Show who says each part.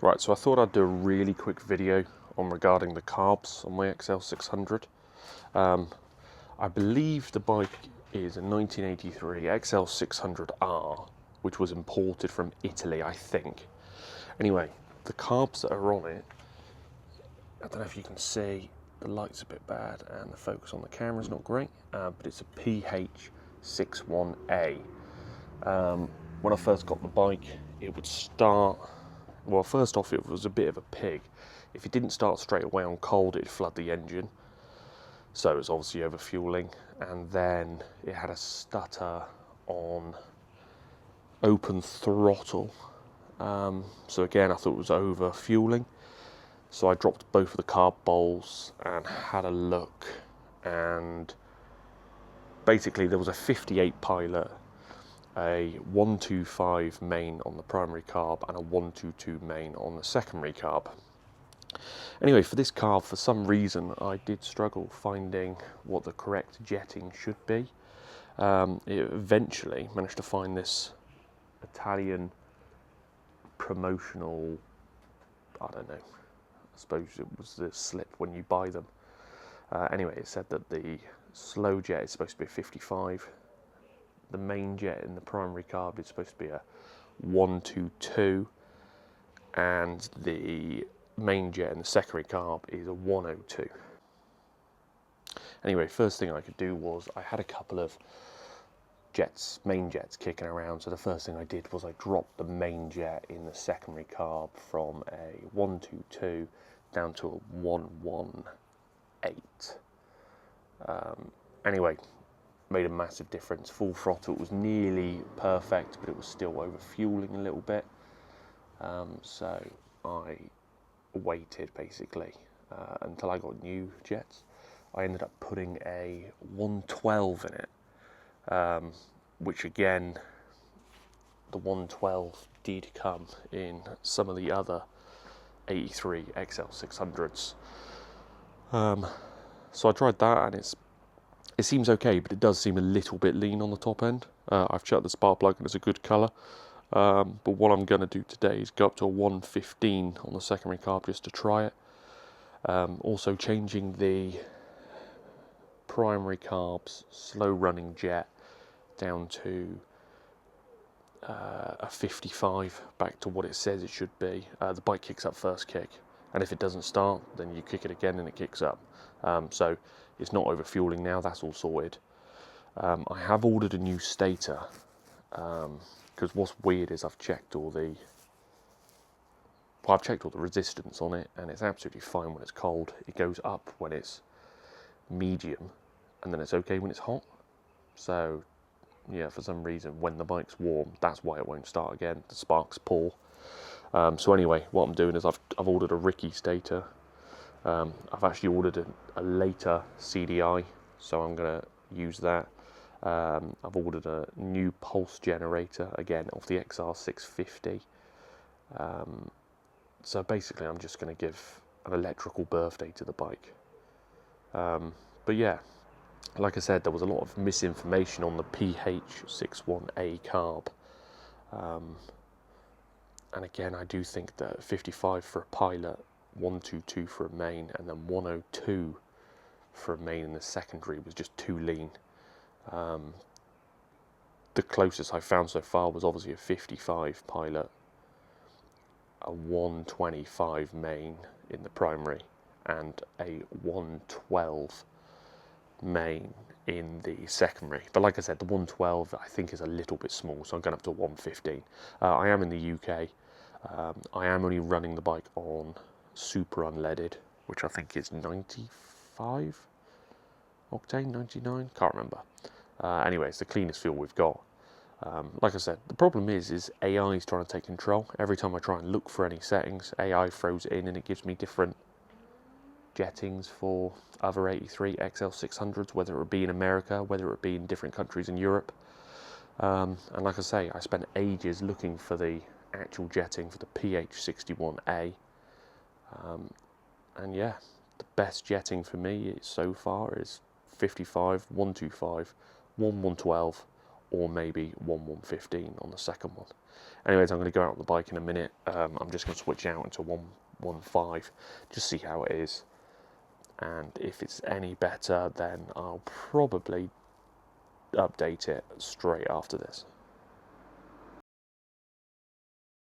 Speaker 1: Right, so I thought I'd do a really quick video regarding the carbs on my XL600. I believe the bike is a 1983 XL600R, which was imported from Italy, I think. Anyway, the carbs that are on it, I don't know if you can see, the light's a bit bad and the focus on the camera is not great, but it's a PH61A. When I first got the bike, it would start. Well, first off, it was a bit of a pig. If it didn't start straight away on cold, it'd flood the engine. So it was obviously overfueling. And then it had a stutter on open throttle. So again, I thought it was overfueling. So I dropped both of the carb bowls and had a look. And basically there was a 58 pilot, a 125 main on the primary carb and a 122 main on the secondary carb. Anyway, for this carb, for some reason, I did struggle finding what the correct jetting should be. It eventually managed to find this Italian promotional, I don't know, I suppose it was the slip when you buy them. Anyway, it said that the slow jet is supposed to be a 55. The main jet in the primary carb is supposed to be a 122, and the main jet in the secondary carb is a 102. Anyway, first thing I could do was I had a couple of jets, main jets kicking around, so the first thing I did was I dropped the main jet in the secondary carb from a 122 down to a 118. Anyway, made a massive difference. Full throttle was nearly perfect, but it was still overfueling a little bit. So I waited basically until I got new jets. I ended up putting a 112 in it, which again, the 112 did come in some of the other 83 XL600s. So I tried that, and it seems okay, but it does seem a little bit lean on the top end. I've checked the spark plug and it's a good colour. But what I'm going to do today is go up to a 115 on the secondary carb just to try it. Also changing the primary carbs slow running jet down to a 55, back to what it says it should be. The bike kicks up first kick, and if it doesn't start, then you kick it again and it kicks up. So it's not overfueling now, that's all sorted. I have ordered a new stator, because what's weird is I've checked all the resistance on it, and it's absolutely fine when it's cold. It goes up when it's medium, and then it's okay when it's hot. So yeah, for some reason when the bike's warm, that's why it won't start again. The spark's poor. So anyway, what I'm doing is I've ordered a Ricky stator. I've actually ordered a later CDI, so I'm going to use that. I've ordered a new pulse generator, again off the xl600r. So basically I'm just going to give an electrical birthday to the bike. But yeah, like I said, there was a lot of misinformation on the PH61A carb. And again, I do think that 55 for a pilot, 122 for a main, and then 102 for a main in the secondary was just too lean. The closest I found so far was obviously a 55 pilot, a 125 main in the primary, and a 112 main in the secondary. But like I said, the 112 I think is a little bit small, so I'm going up to a 115. I am in the UK. I am only running the bike on super unleaded, which I think is 95 octane, 99, can't remember. Anyway, it's the cleanest fuel we've got. Like I said, the problem is AI is trying to take control. Every time I try and look for any settings, AI throws it in and it gives me different jettings for other 83 XL600s, whether it be in America, whether it be in different countries in Europe. And like I say, I spent ages looking for the actual jetting for the PH61A. And yeah, the best jetting for me so far is 55, 125, 112, or maybe 115 on the second one. Anyways, I'm going to go out on the bike in a minute. I'm just going to switch out into 115, just see how it is. And if it's any better, then I'll probably update it straight after this.